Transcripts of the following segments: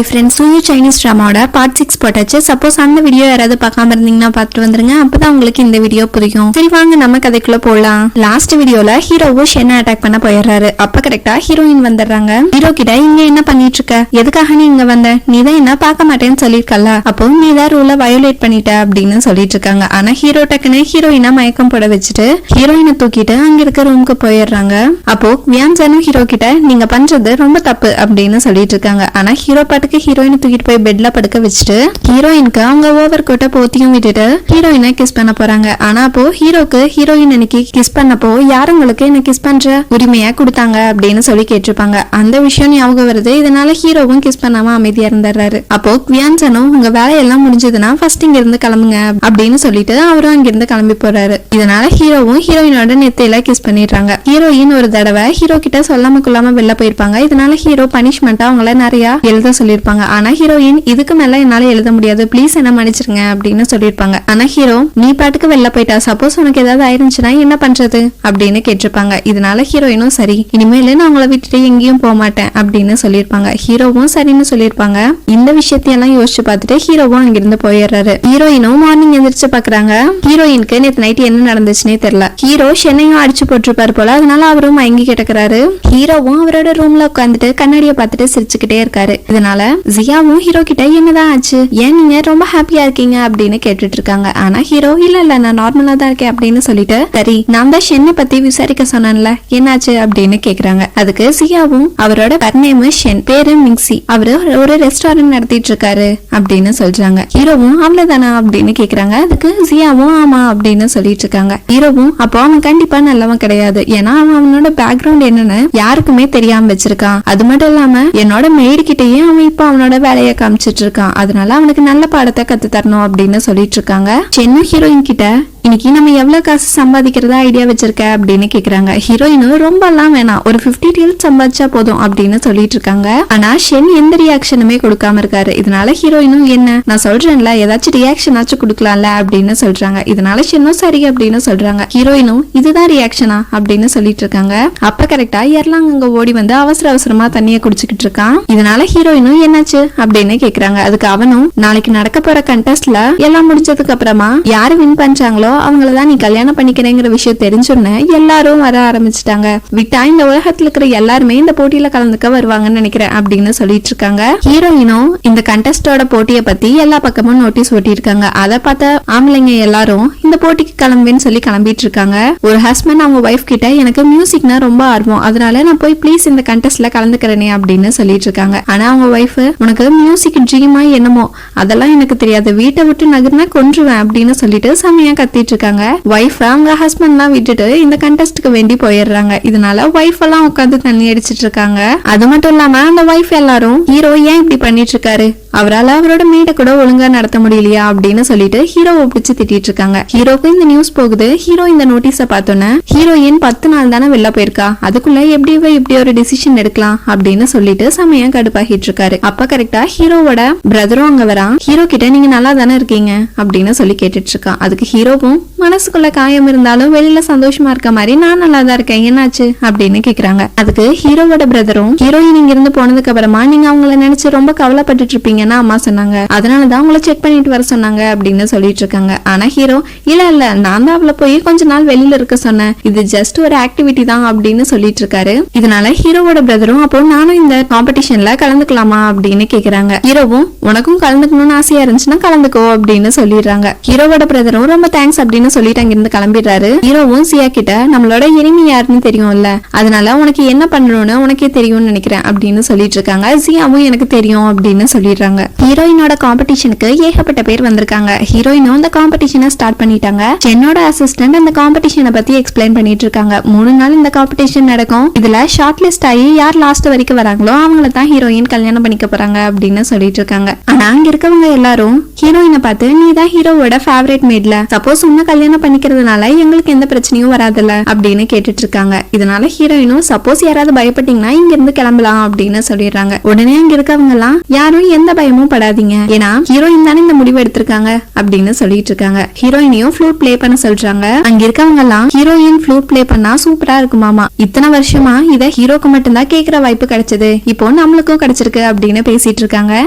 Hi friends, சூயு Chinese ட்ராமாவோட part 6 போட்டாச்சு. Suppose அந்த video யாராவது பார்க்காம இருந்தீங்கன்னா பார்த்துட்டு வந்துருங்க. அப்பதான் உங்களுக்கு இந்த வீடியோ புரியும். சரி வாங்க நம்ம கதைக்குள்ள போலாம். லாஸ்ட் வீடியோல ஹீரோவும் ஷென்னை அட்டாக் பண்ண போயிடுறாரு. அப்ப கரெக்டா ஹீரோயின் வந்துடுறாங்க. ஹீரோ கிட்ட இங்க என்ன பண்ணிட்டு இருக்க, எதுக்காக நீ இங்க வந்த, நீதான் என்ன பார்க்க மாட்டேன்னு சொல்லிருக்கல, அப்போ நீதான் ரூலை வயோலேட் பண்ணிட்ட அப்படின்னு சொல்லிட்டு இருக்காங்க. ஆனா ஹீரோ டக்குன்னு ஹீரோயினா மயக்கம் போட வச்சுட்டு ஹீரோயினை தூக்கிட்டு அங்க இருக்க ரூமுக்கு போயிடுறாங்க. அப்போ வியான்சனும் ஹீரோ கிட்ட நீங்க பண்றது ரொம்ப தப்பு அப்படின்னு சொல்லிட்டு இருக்காங்க. ஆனா ஹீரோ பாட்டுக்கு ஹீரோயினை தூக்கிட்டு போய் பெட்ல படுக்க வச்சுட்டு ஹீரோயினுக்கு அவங்க ஓவர் கோட்டை போத்தியும் விட்டுட்டு ஹீரோயினை கிஸ் பண்ண போறாங்க. ஆனா அப்போ ஹீரோக்கு ஹீரோயின் அன்னைக்கு கிஸ் பண்ணப்போ யாரும் உங்களுக்கு என்ன கிஸ் பண்ற உரிமையா கொடுத்தாங்க அப்படின்னு சொல்லி கேட்டிருப்பாங்க. அந்த விஷயம் ஞாபகம் வருது. இதனால ஹீரோவும் கிஸ் பண்ணாம அமைதியா இருந்துறாரு. அப்போ வியான்சனும் உங்க வேலையெல்லாம் முடிஞ்சதுன்னா ஃபர்ஸ்ட் இங்க இருந்து கிளம்புங்க அப்படின்னு சொல்லிட்டு அவரும் அங்கிருந்து கிளம்பி போறாரு. இதனால ஹீரோவும் ஹீரோயினோட நெத்தையில கிஸ் பண்ணிடுறாங்க. ஹீரோயின் ஒரு தடவை ஹீரோ கிட்ட சொல்லாம கொள்ளாம வெளில போயிருப்பாங்க. இதனால ஹீரோ பனிஷ்மெண்டா அவங்கள நிறைய எழுத சொல்லிருப்பாங்க. ஆனா ஹீரோயின் இதுக்கு மேல என்னால எழுத முடியாது, பிளீஸ் என்ன மன்னிச்சிருங்க அப்படின்னு சொல்லிருப்பாங்க. ஆனா ஹீரோ நீ பாட்டுக்கு வெளில போயிட்டா, சப்போஸ் உனக்கு ஏதாவது ஆயிருந்துச்சுன்னா என்ன பண்றது அப்படின்னு கேட்டிருப்பாங்க. இதனால ஹீரோயினும் சரி இனிமேல நான் அவங்கள விட்டுட்டு எங்கேயும் போக மாட்டேன் அப்படின்னு சொல்லிருப்பாங்க. ஹீரோவும் சரின்னு சொல்லிருப்பாங்க. இந்த விஷயத்தையெல்லாம் யோசிச்சு பார்த்துட்டு ஹீரோவும் அங்கிருந்து போயிடுறாரு. ஹீரோயினும் மார்னிங் எந்திரிச்சு பாக்குறாங்க. ஹீரோயினுக்கு நேத்து நைட் என்ன நடந்துச்சுன்னே தெரியல. ஹீரோ ஷென்னையும் அடிச்சு போட்டிருப்பாரு போல. அதனால அவரும் மயங்கி கிடக்குறாரு. ஹீரோவும் அவரோட ரூம்ல உட்காந்துட்டு கண்ணாடியை பார்த்துட்டு சிரிச்சுக்கிட்டே இருக்காரு. இதனால ஜியாவும் ஹீரோ கிட்ட என்னதான் ஆச்சு, ஏன் நீங்க ரொம்ப ஹாப்பியா இருக்கீங்க அப்படின்னு கேட்டுட்டு இருக்காங்க. ஆனா ஹீரோ இல்ல நான் நார்மலா தான் இருக்கேன் அப்படின்னு சொல்லிட்டு சரி நான் தான் ஷென்னை பத்தி விசாரிக்க சொன்னேன்ல என்னாச்சு அப்படின்னு கேக்குறாங்க. அதுக்கு ஜியாவும் அவரோட பர்நேம் ஷென், பேரு மிங்சி, அவரு ஒரு ரெஸ்டாரண்ட் நடத்திட்டு இருக்காரு அப்படின்னு சொல்றாங்க. ஹீரோவும் அவ்வளவுதானா அப்படின்னு கேக்குறாங்க. அதுக்கு ஜியாவும் ஆமா அப்படின்னு சொல்லிட்டு இருக்காங்க. ஹீரோவும் அப்போ அவன் கண்டிப்பா நல்லவன் கிடையாது, ஏன்னா அவனோட பேக்ரவுண்ட் என்னன்னு யாருக்குமே தெரியாம வச்சிருக்கான். அது மட்டும் இல்லாம என்னோட மெய்டு கிட்டயே அவன் இப்ப அவனோட வேலையை காமிச்சிட்டு இருக்கான். அதனால அவனுக்கு நல்ல பாடத்தை கத்து தரணும் அப்படின்னு சொல்லிட்டு இருக்காங்க. சென்னு ஹீரோயின் கிட்ட இன்னைக்கு நம்ம எவ்வளவு காசு சம்பாதிக்கிறதா ஐடியா வச்சிருக்க அப்படின்னு கேக்குறாங்க. ஹீரோயினும் ரொம்ப எல்லாம் வேணாம், ஒரு 50 டீல் சம்பாதிச்சா போதும் அப்படின்னு சொல்லிட்டு இருக்காங்க. ஆனா ஷென் எந்த ரியாக்ஷனுமே கொடுக்காம இருக்காரு. இதனால ஹீரோயினும் என்ன நான் சொல்றேன்ல ஏதாச்சும் ரியாக்ஷன் ஆச்சும் கொடுக்கலாம்ல அப்படின்னு சொல்றாங்க. இதனால ஷென்னும் சரி அப்படின்னு சொல்றாங்க. ஹீரோயினும் இதுதான் ரியாக்ஷனா அப்படின்னு சொல்லிட்டு இருக்காங்க. அப்ப கரெக்டா எர்லாங் அங்க ஓடி வந்து அவசர அவசரமா தண்ணிய குடிச்சுக்கிட்டு இருக்கான். இதனால ஹீரோயினும் என்னாச்சு அப்படின்னு கேக்குறாங்க. அதுக்கு அவனும் நாளைக்கு நடக்க போற கண்டெஸ்ட்ல எல்லாம் முடிஞ்சதுக்கு அப்புறமா யாரு வின் பண்றாங்களோ அவங்களதான் நீ கல்யாணம் பண்ணிக்கிறேங்கிற விஷயம் தெரிஞ்சோன்னு எல்லாரும் வர ஆரம்பிச்சுட்டாங்க. விட்டா இந்த உலகத்துல இருக்கிற எல்லாருமே இந்த போட்டியில கலந்துக்க வருவாங்கன்னு நினைக்கிறேன் அப்படின்னு சொல்லிட்டு இருக்காங்க. ஹீரோயினும் இந்த கண்டெஸ்டோட போட்டியை பத்தி எல்லா பக்கமும் நோட்டீஸ் ஒட்டி இருக்காங்க. அதை பார்த்த ஆம்பளைங்க எல்லாரும் இந்த போட்டிக்கு கிளம்புன்னு சொல்லி கிளம்பிட்டு இருக்காங்க. ஒரு ஹஸ்பண்ட் அவங்க ஒய்ஃப் கிட்ட எனக்கு மியூசிக்னா ரொம்ப ஆர்வம், அதனால நான் போய் ப்ளீஸ் இந்த கண்டெஸ்ட்ல கலந்துக்கிறேனே அப்படின்னு சொல்லிட்டு இருக்காங்க. ஆனா அவங்க ஒய்ஃப் உனக்கு மியூசிக் ட்ரீமா என்னமோ அதெல்லாம் எனக்கு தெரியாது, வீட்டை விட்டு நகர்னா கொன்றுவேன் அப்படின்னு சொல்லிட்டு செமையா கத்திட்டு இருக்காங்க. வைஃப் அவங்க ஹஸ்பண்ட் எல்லாம் விட்டுட்டு இந்த கண்டெஸ்ட்க்கு வேண்டி போயிடுறாங்க. இதனால வைஃப் எல்லாம் உட்காந்து தண்ணி அடிச்சிட்டு இருக்காங்க. அது மட்டும் இல்லாம அந்த வைஃப் எல்லாரும் ஹீரோ ஏன் இப்படி பண்ணிட்டு இருக்காரு, அவரால் அவரோட மீட கூட ஒழுங்கா நடத்த முடியலையா அப்படின்னு சொல்லிட்டு ஹீரோவை பிடிச்சு திட்டிட்டு இருக்காங்க. ஹீரோக்கு இந்த நியூஸ் போகுது. ஹீரோ இந்த நோட்டீஸ பார்த்தோன்னே ஹீரோயின் 10 நாள் தானே வெளில போயிருக்கா, அதுக்குள்ள எப்படி ஒரு டிசிஷன் எடுக்கலாம் அப்படின்னு சொல்லிட்டு செமையா கடுப்பாகிட்டு இருக்காரு. அப்ப கரெக்டா ஹீரோவோட பிரதரும் அங்க வரான். ஹீரோ கிட்ட நீங்க நல்லா தானே இருக்கீங்க அப்படின்னு சொல்லி கேட்டுட்டு இருக்கான். அதுக்கு ஹீரோவும் மனசுக்குள்ள காயம் இருந்தாலும் வெளியில சந்தோஷமா இருக்க மாதிரி நான் நல்லா தான் இருக்கேன், என்னாச்சு அப்படின்னு கேக்குறாங்க. அதுக்கு ஹீரோவோட பிரதரும் ஹீரோயின் இங்க இருந்து போனதுக்கு அப்புறமா நீங்க அவங்கள நினைச்சு ரொம்ப கவலைப்பட்டு இருப்பீங்க அம்மா சொன்னாங்க, அதனாலதான் உங்களை செக் பண்ணிட்டு வர சொன்னாங்க அப்படின்னு சொல்லிட்டு இருக்காங்க. ஆனா ஹீரோ இல்ல நான் தான் அவளை போய் கொஞ்ச நாள் வெளியில இருக்க சொன்னேன், இது ஜஸ்ட் ஒரு ஆக்டிவிட்டி தான் அப்படின்னு சொல்லிட்டு இருக்காரு. இதனால ஹீரோவோட பிரதரும் அப்போ நானும் இந்த காம்படிஷன்ல கலந்துக்கலாமா அப்படின்னு கேக்குறாங்க. ஹீரோவும் உனக்கும் கலந்துக்கணும்னு ஆசையா இருந்துச்சுன்னா கலந்துக்கோ அப்படின்னு சொல்லிடுறாங்க. ஹீரோவோட பிரதரும் ரொம்ப தேங்க்ஸ் அப்படின்னு சொல்லிட்டு அங்கிருந்து கிளம்பிடுறாரு. ஹீரோவும் சியா கிட்ட நம்மளோட எனிமி யாருன்னு தெரியும்ல, அதனால உனக்கு என்ன பண்ணணும்னு உனக்கே தெரியும்னு நினைக்கிறேன் அப்படின்னு சொல்லிட்டு இருக்காங்க. சியாவும் எனக்கு தெரியும் அப்படின்னு சொல்லிடுறாங்க. ஹீரோயினோட காம்படிஷனுக்கு ஏகப்பட்ட பேர் வந்திருக்காங்க. ஹீரோயினும் அந்த காம்படிஷனை ஸ்டார்ட் பண்ணிட்டாங்க. சென்னோட அசிஸ்டன்ட் அந்த காம்படிஷனை பத்தி எக்ஸ்பிளைன் பண்ணிட்டு இருக்காங்க. 3 நாள் இந்த காம்படிஷன் நடக்கும். இதுல ஷார்ட் லிஸ்ட் ஆகி யார் லாஸ்ட் வரைக்கும் வராங்களோ அவங்கள தான் ஹீரோயின் கல்யாணம் பண்ணிக்க போறாங்க அப்படின்னு சொல்லிட்டு இருக்காங்க. ஆனா அங்க இருக்கவங்க எல்லாரும் ஹீரோயினை பார்த்து நீ தான் ஹீரோவோட ஃபேவரட் மேட்ல, சப்போஸ் உன்ன கல்யாணம் பண்ணிக்கிறதுனால எங்களுக்கு எந்த பிரச்சனையும் வராதுல்ல அப்படின்னு கேட்டுட்டு இருக்காங்க. இதனால ஹீரோயினும் சப்போஸ் யாராவது பயப்பட்டீங்கன்னா இங்க இருந்து கிளம்பலாம் அப்படின்னு சொல்லிடுறாங்க. உடனே அங்க இருக்கவங்க எல்லாம் யாரும் எந்த பயமும் படாதீங்க, ஏன்னா ஹீரோயின் தானே இந்த முடிவு எடுத்திருக்காங்க அப்படின்னு சொல்லிட்டு இருக்காங்க. ஹீரோயினையும் ஃப்ளூட் பிளே பண்ண சொல்றாங்க. அங்க இருக்கவங்க எல்லாம் ஹீரோயின் ஃப்ளூட் பிளே பண்ணா சூப்பரா இருக்குமாமா, இத்தனை வருஷமா இத ஹீரோக்கு மட்டும்தான் கேக்குற வாய்ப்பு கிடைச்சது, இப்போ நம்மளுக்கும் கிடைச்சிருக்கு அப்படின்னு பேசிட்டு இருக்காங்க.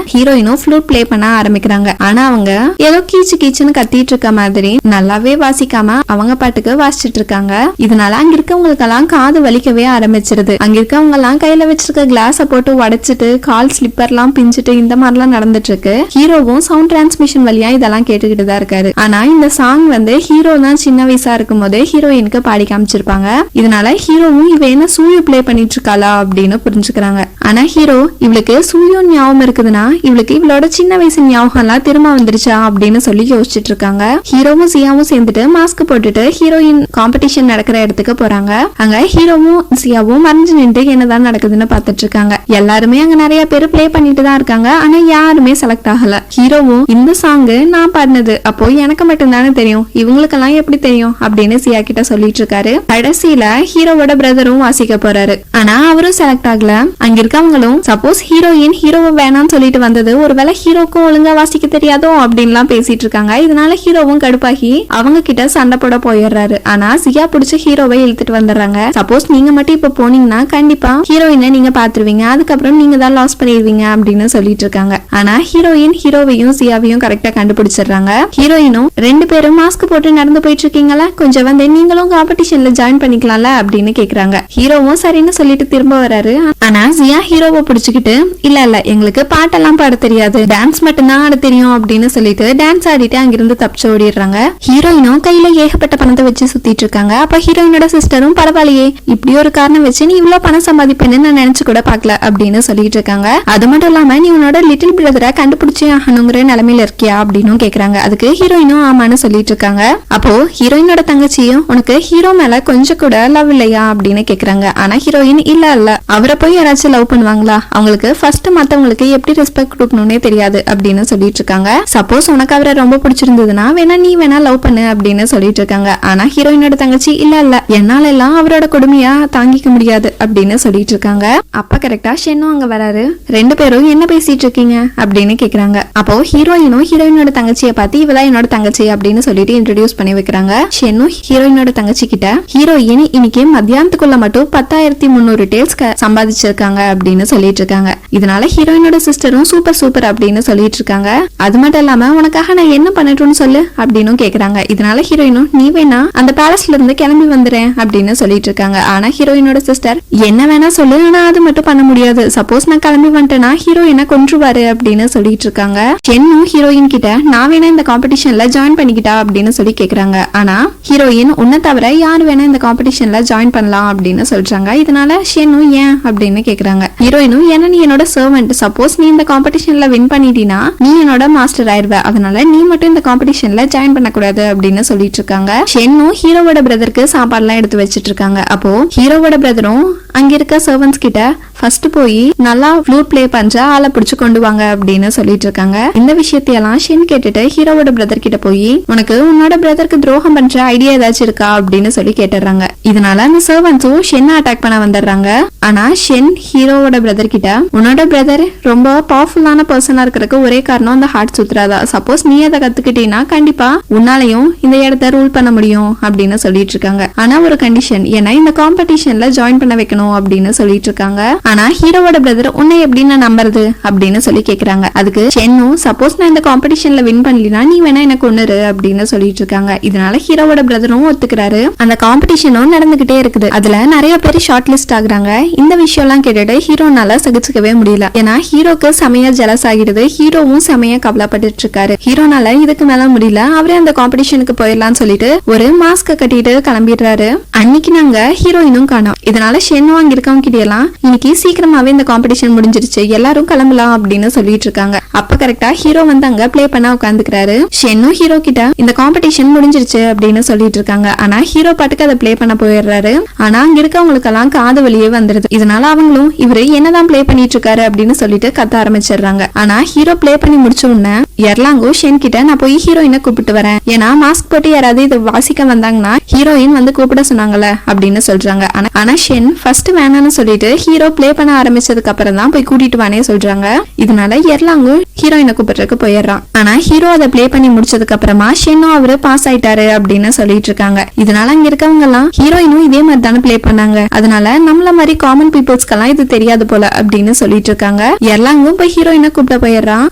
ஹீரோயினும் ஃப்ளூட் பிளே பண்ண ஆரம்பிக்கிறாங்க. ஆனா அவங்க ஏதோ கீச்சு கீச்சுன்னு கத்திட்டு இருக்க மாதிரி நல்லாவே வாசிக்காம அவங்க பாட்டுக்கு வாசிச்சுட்டு இருக்காங்க. இதனால அங்க இருக்கவங்களுக்கு எல்லாம் காது வலிக்கவே ஆரம்பிச்சிருது. அங்க இருக்கவங்க எல்லாம் கையில வச்சிருக்க கிளாஸ போட்டு உடைச்சிட்டு கால் ஸ்லிப்பர் எல்லாம் பிஞ்சிட்டு இந்த மாதிரி எல்லாம் நடந்துட்டு இருக்கு. ஹீரோவும் சவுண்ட் டிரான்ஸ்மிஷன் வழியா இதெல்லாம் கேட்டுக்கிட்டு தான் இருக்காரு. ஆனா இந்த சாங் வந்து ஹீரோ தான் சின்ன வயசா இருக்கும் போது ஹீரோயினுக்கு பாடி காமிச்சிருப்பாங்க. இதனால ஹீரோவும் இவ என்ன சூயு பிளே பண்ணிட்டு இருக்காளா அப்படின்னு புரிஞ்சுக்கிறாங்க. ஆனா ஹீரோ இவளுக்கு சூயு ஞாபகம் இருக்குதுன்னா இவளுக்கு இவளோட சின்ன வயசு ஞாபகம் எல்லாம் திரும்ப வந்துருச்சா அப்படின்னு சொல்லி யோசிச்சுட்டு இருக்காங்க. ஹீரோவும் சியாவும் சேர்ந்துட்டு மாஸ்க் போட்டுட்டு ஹீரோயின் காம்படிஷன் நடக்கிற இடத்துக்கு போறாங்க. அங்க ஹீரோவும் சியாவும் மறைஞ்சு நின்று என்னதான் நடக்குதுன்னு பாத்துட்டு இருக்காங்க. எல்லாருமே அங்க நிறைய பேர் பிளே பண்ணிட்டு தான் இருக்காங்க. ஆனா யாருமே செலக்ட் ஆகல. ஹீரோவும் இந்த சாங் நான் பாடினது, அப்போ எனக்கு மட்டும் தானே தெரியும், இவங்களுக்கெல்லாம் எப்படி தெரியும் அப்படின்னு சியா கிட்ட சொல்லிட்டு இருக்காரு. கடைசியில ஹீரோவோட பிரதரும் வாசிக்க போறாரு. ஆனா அவரும் செலக்ட் ஆகல. அங்க இருக்கவங்களும் சப்போஸ் ஹீரோயின் ஹீரோவை வேணாம்னு சொல்லிட்டு வந்தது ஒருவேளை ஹீரோக்கும் ஒழுங்கா வாசிக்க தெரியாதோ அப்படின்லாம் பேசிட்டு இருக்காங்க. இதனால ஹீரோவும் கடுப்பாகி அவங்க கிட்ட சண்டை போட போயிடுறாரு. ஆனா சியா பிடிச்ச ஹீரோவை இழுத்துட்டு வந்துடுறாங்க. சப்போஸ் நீங்க மட்டும் இப்ப போனீங்கன்னா கண்டிப்பா ஹீரோயினை நீங்க பாத்துருவீங்க, அதுக்கப்புறம் நீங்க தான் லாஸ் பண்ணிடுவீங்க அப்படின்னு சொல்லிட்டு இருக்காங்க. ஆனா ஹீரோயின் ஹீரோவையும் சியாவையும் கரெக்டா கண்டுபிடிச்சிடுறாங்க. ஹீரோயினும் ரெண்டு பேரும் மாஸ்க் போட்டு நடந்து போயிட்டு இருக்கீங்களா, கொஞ்சம் வந்து நீங்களும் காம்படிஷன்ல ஜாயின் பண்ணிக்கலாம்ல அப்படின்னு கேக்குறாங்க. ஹீரோவும் சரின்னு சொல்லிட்டு திரும்ப வராரு. ஆனா சியா ஹீரோவை பிடிச்சுக்கிட்டு இல்ல இல்ல எங்களுக்கு பாட்டெல்லாம் பாட தெரியாது, டான்ஸ் மட்டும் தான் ஆட தெரியும் அப்படின்னு சொல்லிட்டு டான்ஸ் ஆடிட்டு அங்கிருந்து தப்பிச்சு ஓடிடுறாங்க. ஹீரோயினும் கையில ஏகப்பட்ட பணத்தை வச்சு சுத்திட்டு இருக்காங்க. அப்ப ஹீரோயினோட சிஸ்டரும் பரவாயில்லையே இப்படி ஒரு காரணம் வச்சு நீ இவ்வளவு பணம் சம்பாதிப்பேன்னு நான் நினைச்சு கூட பாக்கல அப்படின்னு சொல்லிட்டு இருக்காங்க. அது மட்டும் இல்லாம நீ உன்னோட லிட்டில் பிரதரை கண்டுபிடிச்சே ஆகணுங்கிற நிலைமையில இருக்கியா அப்படின்னு கேக்குறாங்க. அதுக்கு ஹீரோயினும் ஆமான்னு சொல்லிட்டு இருக்காங்க. அப்போ ஹீரோயினோட தங்கச்சியும் உனக்கு ஹீரோ மேல கொஞ்சம் கூட லவ் இல்லையா அப்படின்னு கேக்குறாங்க. ஆனா ஹீரோயின் இல்ல இல்ல அவரை போய் யாராச்சும் லவ் பண்ணுவாங்களா, அவங்களுக்கு ஃபர்ஸ்ட் மத்தவங்களுக்கு எப்படி ரெஸ்பெக்ட் கொடுக்கணும்னே தெரியாது அப்படின்னு சொல்லிட்டு இருக்காங்க. சப்போஸ் உனக்கு அவரை ரொம்ப பிடிச்சிருந்ததுன்னா வேணா நீ வேணா லவ் பண்ணு அப்படின்னு சொல்லிட்டு இருக்காங்க. ஆனா ஹீரோயினோட தங்கச்சி இல்ல இல்ல என்னால எல்லாம் அவரோட கொடுமையா தாங்கிக்க முடியாது அப்படின்னு சொல்லிட்டு இருக்காங்க. அப்ப கரெக்டா ஷென்னும் அங்க வராரு. ரெண்டு பேரும் என்ன பேசிட்டு இருக்கீங்க அப்படின்னு கேக்குறாங்க. அப்போ ஹீரோயினும் ஹீரோயினோட தங்கச்சியை பார்த்து இவதான் என்னோட தங்கச்சி அப்படின்னு சொல்லிட்டு இன்ட்ரோடியூஸ் பண்ணி வைக்கிறாங்க. ஷென்னும் ஹீரோயினோட தங்கச்சி கிட்ட ஹீரோயின் இன்னைக்கு மத்தியானத்துக்குள்ள மட்டும் 10,300 டேல்ஸ் சம்பாதிச்சிருக்காங்க அப்படின்னு சொல்லிட்டு இருக்காங்க. இதனால ஹீரோயினோட சிஸ்டரும் சூப்பர் சூப்பர் அப்படின்னு சொல்லிட்டு இருக்காங்க. அது மட்டும் இல்லாம உனக்காக நான் என்ன பண்ணட்டும்னு சொல்லு அப்படின்னு கேக்குறாங்க. இதனால ஹீரோயினும் நீ வேணா அந்த பேலஸ்ல இருந்து கிளம்பி வந்துறேன் அப்படின்னு சொல்லிட்டு இருக்காங்க. ஆனா ஹீரோயினோட சிஸ்டர் என்ன வேணா சொல்லு, ஆனா அது மட்டும் பண்ண முடியாது, சப்போஸ் நான் கிளம்பி வந்துட்டேன்னா ஹீரோயினை கொன்றுவாரு அப்படின்னு சொல்லிட்டு இருக்காங்க. சென்னும் ஹீரோயின் கிட்ட நான் வேணா இந்த காம்படிஷன்ல ஜாயின் பண்ணிக்கிட்டா அப்படின்னு சொல்லி கேக்குறாங்க. ஆனா ஹீரோயின் உன்னை தவிர யார் வேணா இந்த காம்படிஷன்ல ஜாயின் பண்ணலாம் அப்படின்னு சொல்றாங்க. இதனால ஷென்னும் ஏன் அப்படின்னு கேக்குறாங்க. ஹீரோயினும் ஏன்னா நீ என்னோட சர்வெண்ட், சப்போஸ் நீ இந்த காம்படிஷன்ல வின் பண்ணிட்டீனா நீ என்னோட மாஸ்டர் ஆயிருவ, அதனால நீ மட்டும் இந்த காம்படிஷன்ல ஜாயின் பண்ணக்கூடாது அப்படின்னு சொல்லிட்டு இருக்காங்க. ஷென்னும் ஹீரோவோட பிரதருக்கு சாப்பாடு எல்லாம் எடுத்து வச்சிட்டு இருக்காங்க. அப்போ ஹீரோவோட பிரதரும் அங்க இருக்க சர்வன்ஸ் கிட்ட ஃபர்ஸ்ட் போய் நல்லா ஃப்ளூட் பிளே பண்ற ஆளை பிடிச்சு கொண்டு வாங்க அப்படின்னு சொல்லிட்டு இருக்காங்க. இந்த விஷயத்தையெல்லாம் ஷென் கேட்டுட்டு ஹீரோவோட பிரதர் கிட்ட போய் உனக்கு உன்னோட பிரதருக்கு துரோகம் பண்ற ஐடியா ஏதாச்சும் இருக்கா அப்படின்னு சொல்லி கேட்டுறாங்க. இதனால அந்த சர்வன்ஸும் ஷென்னை அட்டாக் பண்ண வந்துடுறாங்க. ஆனா ஷென் ஹீரோவோட பிரதர் கிட்ட உன்னோட பிரதர் ரொம்ப பவர்ஃபுல்லான பர்சனா இருக்கிறதுக்கு ஒரே காரணம் அந்த ஹார்ட் சுத்துறாதா, சப்போஸ் நீ அதை கத்துக்கிட்டீங்கன்னா கண்டிப்பா உன்னாலையும் இந்த இடத்த ரூல் பண்ண முடியும் அப்படின்னு சொல்லிட்டு இருக்காங்க. ஆனா ஒரு கண்டிஷன், ஏன்னா இந்த காம்படிஷன்ல ஜாயின் பண்ண வைக்கணும் அப்படின்னு சொல்லிட்டு இருக்காங்க. ஆனா ஹீரோவோட பிரதர் உன்னை எப்படின்னு நம்புறது அப்படின்னு சொல்லி கேக்குறாங்க. அதுக்கு ஷென்னும் சப்போஸ் நான் இந்த காம்படிஷன்ல வின் பண்ணலினா நீ வேணா எனக்கு ஒண்ணுரு அப்படின்னு சொல்லிட்டு இருக்காங்க. இதனால ஹீரோவோட பிரதரும் ஒத்துக்கிறாரு. அந்த காம்படிஷனும் நடந்துகிட்டே இருக்குது. அதுல நிறைய பேர் ஷார்ட் லிஸ்ட் ஆகுறாங்க. இந்த விஷயம் எல்லாம் கேட்டுட்டு ஹீரோனால சகிச்சுக்கவே முடியல. ஏன்னா ஹீரோக்கு செமையா ஜெலஸ் ஆகிடுது. ஹீரோவும் செமையா கவலைப்பட்டு இருக்காரு. ஹீரோனால இதுக்கு மேல முடியல, அவரே அந்த காம்படிஷனுக்கு போயிடலாம்னு சொல்லிட்டு ஒரு மாஸ்க கட்டிட்டு கிளம்பிடுறாரு. அன்னைக்கு நாங்க ஹீரோயினும் காணோம். இதனால ஷென்னும் ஷென்னும் அங்க இருக்கவங்க கிட்ட எல்லாம் இன்னைக்கு சீக்கிரமாவே இந்த காம்படிஷன் முடிஞ்சிருச்சு, எல்லாரும் கிளம்பலாம் அப்படின்னு சொல்லிட்டு இருக்காங்க. அப்ப கரெக்டா ஹீரோ வந்து அங்க பிளே பண்ண உட்காந்துக்கிறாரு. ஷென்னும் ஹீரோ கிட்ட இந்த காம்படிஷன் முடிஞ்சிருச்சு அப்படின்னு சொல்லிட்டு இருக்காங்க. ஆனா ஹீரோ பாட்டுக்கு அதை பிளே பண்ண போயிடுறாரு. ஆனா அங்க இருக்கவங்களுக்கு எல்லாம் காது வலியே வந்துருது. இதனால அவங்களும் இவரு என்னதான் பிளே பண்ணிட்டு இருக்காரு அப்படின்னு சொல்லிட்டு கத்த ஆரம்பிச்சிடுறாங்க. ஆனா ஹீரோ பிளே பண்ணி முடிச்ச உடனே எர்லாங்கோ ஷென் கிட்ட நான் போய் ஹீரோயினை கூப்பிட்டு வரேன், ஏன்னா மாஸ்க் போட்டு யாராவது இதை வாசிக்க வந்தாங்கன்னா ஹீரோயின் வந்து கூப்பிட சொன்னாங்கல்ல அப்படின்னு சொல்றாங்க. ஆனா ஷென் ஃபர்ஸ்ட் வேணான்னு சொல்லிட்டு ஹீரோ பிளே பண்ண ஆரம்பிச்சதுக்கு அப்புறம் தான் போய் கூட்டிட்டு வானே சொல்றாங்க. இதனால எர்லாங்கோ ஹீரோயினை கூப்பிடுறதுக்கு போயிடுறான். ஆனா ஹீரோ அதை பிளே பண்ணி முடிச்சதுக்கு அப்புறமா ஷென்னும் அவரு பாஸ் ஆயிட்டாரு அப்படின்னு சொல்லிட்டு இருக்காங்க. இதனால அங்க இருக்கவங்க எல்லாம் ஹீரோயினும் இதே மாதிரி தானே பிளே பண்ணாங்க, அதனால நம்மள மாதிரி காமன் பீப்புள்ஸ்க்கெல்லாம் இது தெரியாது போல அப்படின்னு சொல்லிட்டு இருக்காங்க. எர்லாங்கும் போய் ஹீரோயினை கூப்பிட போயிடுறான்.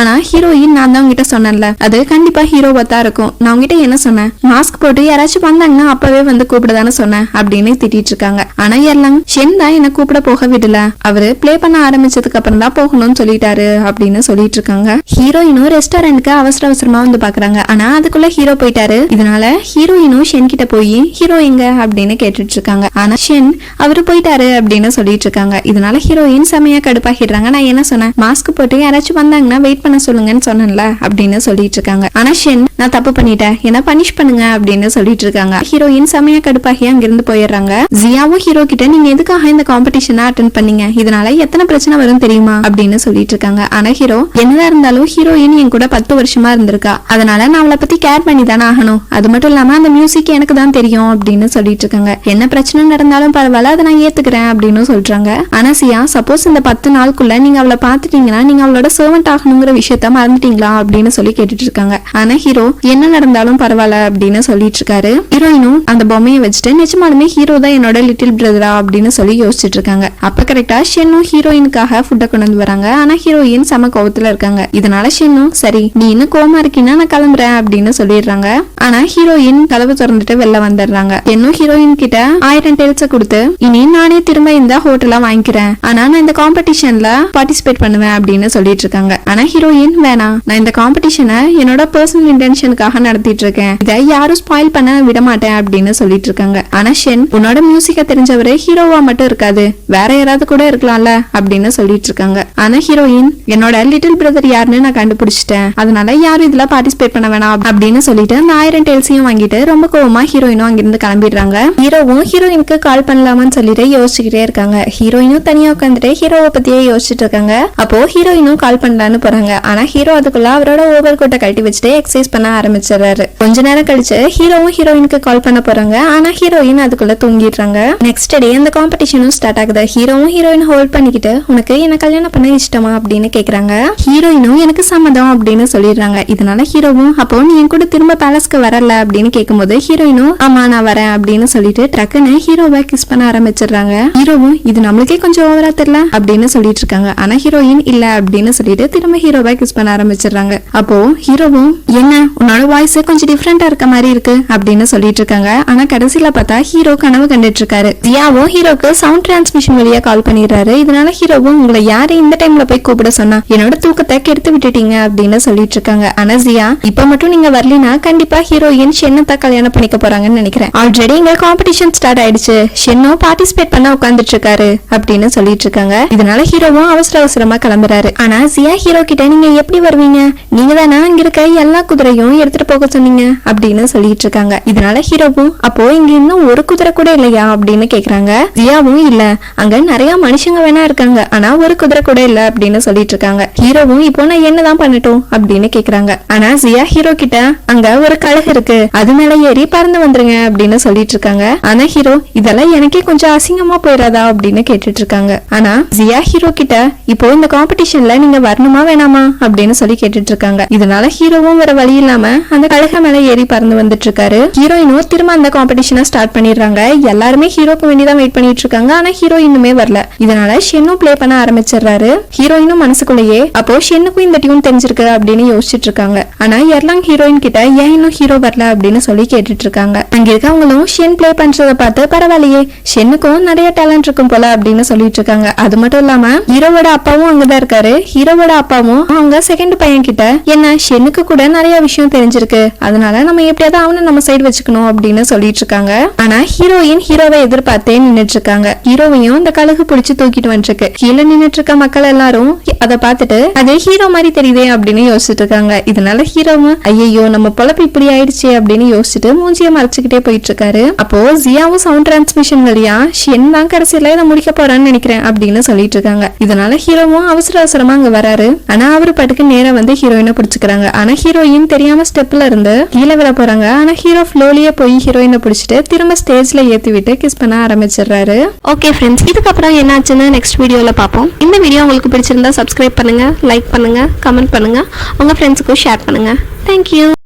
ஆனா ஹீரோயின் நான் தான் உங்ககிட்ட சொன்னேன்ல, அது கண்டிப்பா ஹீரோவா தான் இருக்கும், நான் உங்ககிட்ட என்ன சொன்னேன், மாஸ்க் போட்டு யாராச்சும் வந்தாங்கன்னா அப்பவே வந்து கூப்பிடதானே சொன்னேன் அப்படின்னு திட்டிட்டு இருக்காங்க. ஆனா எர்லாங் ஷென் தான் என்ன கூப்பிட போக விடல, அவரு பிளே பண்ண ஆரம்பிச்சதுக்கு அப்புறம் தான் போகணும்னு சொல்லிட்டாரு அப்படின்னு சொல்லிட்டு இருக்காங்க. ஹீரோயினும் ரெஸ்டாரண்ட்க்கு அவசர அவசரமா வந்து பாக்குறாங்க. ஆனா அதுக்குள்ள ஹீரோ போயிட்டாரு. இதனால ஹீரோயினும் ஷென் கிட்ட போய் ஹீரோ எங்க அப்படின்னு கேட்டுட்டு இருக்காங்க. ஆனா ஷென் அவரு போயிட்டாரு அப்படின்னு சொல்லிட்டு இருக்காங்க. இதனால ஹீரோயின் செமையா கடுப்பாகிடுறாங்க. நான் என்ன சொன்னேன், மாஸ்க் போட்டு யாராச்சும் வந்தாங்கன்னா வெயிட் பண்ண சொல்லுங்கன்னு சொன்னேன்ல அப்படின்னு சொல்லிட்டு இருக்காங்க. ஆனா ஷென் நான் தப்பு பண்ணிட்டேன், என்ன பனிஷ் பண்ணுங்க அப்படின்னு சொல்லிட்டு இருக்காங்க. ஹீரோயின் செமையா கடுப்பாகி அங்கிருந்து போயிடுறாங்க. ஜியாவும் ஹீரோ கிட்ட நீங்க எதுக்காக இந்த காம்படிஷனை அட்டென்ட் பண்ணீங்க, இதனால எத்தனை பிரச்சனை வரும் தெரியுமா அப்படின்னு சொல்லிட்டு இருக்காங்க. ஆனா ஹீரோ என்னதான் இருந்தாலும் ஹீரோயின் என் கூட 10 வருஷமா இருந்திருக்கா, அதனால நான் அவளை பத்தி கேர் பண்ணி தானே ஆகணும், அது மட்டும் இல்லாம அந்த மியூசிக் எனக்கு தான் தெரியும் அப்படின்னு சொல்லிட்டு இருக்காங்க. என்ன பிரச்சனை நடந்தாலும் பரவாயில்ல, அதை நான் ஏத்துக்கிறேன் அப்படின்னு சொல்றாங்க. ஆனா சியா சப்போஸ் இந்த 10 நாளுக்குள்ள நீங்க அவளை பாத்துட்டீங்கன்னா நீங்க அவளோட சர்வெண்ட் ஆகணுங்கிற விஷயத்த மறந்துட்டீங்களா அப்படின்னு சொல்லி கேட்டுட்டு இருக்காங்க. ஆனா ஹீரோ என்ன நடந்தாலும் பரவாயில்ல அப்படின்னு சொல்லிட்டு இருக்காரு. ஹீரோயினும் அந்த பொம்மையை வச்சுட்டு நிஜமாலுமே ஹீரோ தான் என்னோட லிட்டில் பிரதரா அப்படின்னு சொல்லி யோசிச்சுட்டு இருக்காங்க. அப்ப கரெக்டா ஷென்னும் ஹீரோயினுக்காக ஃபுட்டை கொண்டு வந்து வராங்க. ஆனா ஹீரோயின் செம கோவத்துல இருக்காங்க. இதனால ஷென்னும் சரி நீ இன்னும் கோவமா இருக்கீன்னா நான் கிளம்புறேன் அப்படின்னு சொல்லிடுறாங்க. ஆனா ஹீரோயின் கதவு திறந்துட்டு வெளில வந்துடுறாங்க. ஷென்னும் ஹீரோயின் கிட்ட 1000 டெல்ஸ கொடுத்து இனி நானே திரும்ப இந்த ஹோட்டலா வாங்கிக்கிறேன், ஆனா நான் இந்த காம்படிஷன்ல பார்ட்டிசிபேட் பண்ணுவேன் அப்படின்னு சொல்லிட்டு இருக்காங்க. ஆனா ஹீரோயின் வேணாம், நான் இந்த காம்படிஷனை என்னோட பர்சனல் இன்டென்ஷனுக்காக நடத்திட்டு இருக்கேன், இதை யாரும் ஸ்பாயில் பண்ண விட மாட்டேன் அப்படின்னு சொல்லிட்டு இருக்காங்க. ஆனா ஷென் உன்னோட மியூசிக்க தெரிஞ்சவரு ஹீரோவா மட்டும் இருக்காது, வேற யாராவது கூட இருக்கலாம்ல அப்படின்னு சொல்லிட்டு இருக்காங்க. ஆனா ஹீரோயின் என்னோட லிட்டில் பிரதர் யாருன்னு நான் கண்டுபிடிச்சிட்டேன், அதனால யாரும் இதுல பார்ட்டிசிபேட் பண்ண வேணாம் அப்படின்னு சொல்லிட்டு அந்த 1000 டெல்ஸையும் வாங்கிட்டு ரொம்ப கோவமா ஹீரோயினும் அங்கிருந்து கிளம்பிடுறாங்க. ஹீரோவும் ஹீரோயினுக்கு கால் பண்ணலாமான்னு சொல்லிட்டு யோசிச்சுக்கிட்டே இருக்காங்க. ஹீரோயினும் தனியா உட்காந்துட்டு ஹீரோவை பத்தியே யோசிச்சுட்டு இருக்காங்க. அப்போ ஹீரோயினும் கால் பண்ணலான்னு போறாங்க. ஆனா ஹீரோ அதுக்குள்ள அவரோட ஓவர் கோட்டை கட்டி வச்சுட்டு எக்ஸசைஸ் பண்ண ஆரம்பிச்சிடறாரு. கொஞ்ச நேரம் கழிச்சு ஹீரோவும் ஹீரோயினுக்கு கால் பண்ண போறாங்க. ஆனா ஹீரோயின் அதுக்குள்ள தூங்கிடுறாங்க. நெக்ஸ்ட் டே அந்த காம்படிஷனும் ஸ்டார்ட் ஆகுது. ஹீரோவும் ஹீரோயின் ஹோல்ட் பண்ணிக்கிட்டு உனக்கு என்ன கல்யாணம் பண்ண இஷ்டமா அப்படின்னு கேக்குறாங்க. ஹீரோயினும் எனக்கு சம்மதம் அப்படின்னு சொல்லிடுறாங்க. இதனால ஹீரோவும் அப்போ நீ என் கூட திரும்ப பேலஸ்க்கு வரல அப்படின்னு கேட்கும்போது ஹீரோயினும் ஆமா நான் வரேன் அப்படின்னு சொல்லிட்டு டக்குன்னு ஹீரோவை கிஸ் பண்ண ஆரம்பிச்சிடுறாங்க. ஹீரோவும் இது நம்மளுக்கே கொஞ்சம் ஓவரா தெரியல அப்படின்னு சொல்லிட்டு இருக்காங்க. ஆனா ஹீரோயின் இல்ல அப்படின்னு சொல்லிட்டு திரும்ப ஹீரோவை கிஸ் பண்ண ஆரம்பிச்சிடுறாங்க. அப்போ ஹீரோவும் என்ன உன்னோட வாய்ஸ் கொஞ்சம் டிஃபரெண்டா இருக்க மாதிரி இருக்கு அப்படின்னு சொல்லிட்டு இருக்காங்க. ஆனா கடைசியில பார்த்தா ஹீரோ கனவு கண்டுட்டு இருக்காரு. ஜியாவும் ஹீரோக்கு சவுண்ட் டிரான்ஸ்மிஷன் வழியா கால் பண்ணிடுறாரு. இதனால ஹீரோவும் உங்களை யாரு இந்த டைம்ல போய் கூப்பிட சொன்னா, என்னோட தூக்கத்தை கெடுத்து விட்டுட்டீங்க அப்படின்னு சொல்லிட்டு இருக்காங்க. ஆனா ஜியா இப்ப மட்டும் நீங்க வரலினா கண்டிப்பா ஹீரோயின் ஷென்னத்தை கல்யாணம் பண்ணிக்க போறாங்கன்னு நினைக்கிறேன், ஆல்ரெடி இங்க காம்படிஷன் ஸ்டார்ட் ஆயிடுச்சு, ஷென்னோ பார்ட்டிசிபேட் பண்ண உட்காந்துட்டு இருக்காரு அப்படின்னு சொல்லிட்டு இருக்காங்க. இதனால ஹீரோவும் அவசர அவசரமா கிளம்புறாரு. ஆனா ஜியா ஹீரோ கிட்ட நீங்க எப்படி வருவீங்க, நீங்க தானே இங்க இருக்க எல்லா குதிரையும் எடுத்துட்டு போக சொன்னீங்க அப்படின்னு சொல்லிட்டு இருக்காங்க. இதனால ஹீரோவும் அப்போ இங்க இன்னும் ஒரு குதிரை கூட இல்லையா அப்படின்னு கேக்குறாங்க. ஜியாவும் இல்ல அங்க நிறைய மனுஷங்க வேணா இருக்காங்க, ஆனா ஒரு குதிரை கூட இல்ல அப்படின்னு சொல்லிட்டு இருக்காங்க. ஹீரோவும் இப்போ நான் என்னதான் பண்ணட்டும் அப்படின்னு கேக்குறாங்க. ஆனா ஜியா ஹீரோ கிட்ட அங்க ஒரு கழுகு இருக்கு, அது மேல ஏறி பறந்து வந்துருங்க அப்படின்னு சொல்லிட்டு இருக்காங்க. ஆனா ஹீரோ இதெல்லாம் எனக்கே கொஞ்சம் அசிங்கமா போயிடாதா அப்படின்னு கேட்டுட்டு இருக்காங்க. ஆனா ஜியா ஹீரோ கிட்ட இப்போ இந்த காம்படிஷன்ல நீங்க வரணுமா வேணாமா அப்படின்னு சொல்லி கேட்டுட்டு இருக்காங்க. இதனால ஹீரோவும் வேற வழி இல்லாம அந்த கழுக மேல ஏறி பறந்து வந்துட்டு இருக்காரு. ஹீரோயினும் திரும்ப அந்த காம்படிஷனை ஸ்டார்ட் பண்ணிடுறாங்க. எல்லாருமே ஹீரோக்கு வேண்டிதான் வெயிட் பண்ணிட்டு இருக்காங்க. ஆனா ஹீரோ இன்னுமே வரல. இதனால ஷென்னும் பிளே பண்ண ஆரம்பிச்சிடுறாரு. ஹீரோயினும் மனசுக்குள்ளேயே அப்போ ஷென்னுக்கும் இந்த டியூன் தெரிஞ்சிருக்கு அப்படின்னு யோசிச்சுட்டு இருக்காங்க. ஆனா எர்லாங் ஹீரோயின் கிட்ட ஏன் இன்னும் ஹீரோ வரல அப்படின்னு சொல்லி கேட்டுட்டு இருக்காங்க. அங்க இருக்கவங்களும் ஷென் பிளே பண்றத பார்த்து பரவாயில்லையே ஷென்னுக்கும் நிறைய டேலண்ட் இருக்கும் போல அப்படின்னு சொல்லிட்டு இருக்காங்க. அது மட்டும் இல்லாம ஹீரோவோட அப்பாவும் அங்கதான் இருக்காரு. ஹீரோவோட அப்பாவும் அவங்க செகண்ட் பையன் கிட்ட என்ன ஷென்னுக்கு கூட நிறைய விஷயம் தெரிஞ்சிருக்கு, அதனால நம்ம எப்படியாவது அவனை நம்ம சைடு வச்சுக்கணும் அப்படின்னு சொல்லிட்டு இருக்காங்க. ஆனா ஹீரோயின் ஹீரோவை எதிர்பார்த்தே நின்னுட்டு இருக்காங்க. இருக்காங்க. ஹீரோவையும் இந்த கழுகு பிடிச்சு தூக்கிட்டு வந்துருக்கு. கீழே நின்னுட்டு இருக்க மக்கள் எல்லாரும் அதை பார்த்துட்டு அதே ஹீரோ மாதிரி தெரியுதே அப்படின்னு யோசிச்சுட்டு இருக்காங்க. இதனால ஹீரோவும் ஐயோ நம்ம பொழப்பு இப்படி ஆயிடுச்சு அப்படின்னு யோசிச்சுட்டு மூஞ்சிய மறைச்சுக்கிட்டே போயிட்டு இருக்காரு. அப்போ ஜியாவும் சவுண்ட் டிரான்ஸ்மிஷன் வழியா ஷென் தான் கடைசியில இதை முடிக்க போறான்னு நினைக்கிறேன் அப்படின்னு சொல்லிட்டு இருக்காங்க. இதனால ஹீரோவும் அவசர அவசரமா அங்க வராரு. ஆனா அவரு பாட்டுக்கு நேரா வந்து ஹீரோயினை பிடிச்சுக்கிறாங்க. ஆனா ஹீரோயின் தெரியாம ஸ்டெப்ல இருந்து கீழே விழ போறாங்க. ஆனா ஹீரோ ஃப்ளோலியே போய் ஹீரோயினை பிடிச்சிட்டு திரும்ப ஸ்டேஜ்ல ஏத்தி விட்டு கிஸ் பண்ண ஆரம்பிச்சிடுறாரு. ஓகே ஃப்ரெண்ட்ஸ், இதுக்கப்புறம் என்னாச்சுன்னு நெக்ஸ்ட் வீடியோல பார்ப்போம். இந்த வீடியோ உங்களுக்கு பிடிச்சிருந்தா சப்ஸ்கிரைப் பண்ணுங்க, லைக் பண்ணுங்க, கமெண்ட் பண்ணுங்க, உங்க ஃப்ரெண்ட்ஸுக்கும் ஷேர் பண்ணுங்க. தேங்க்யூ.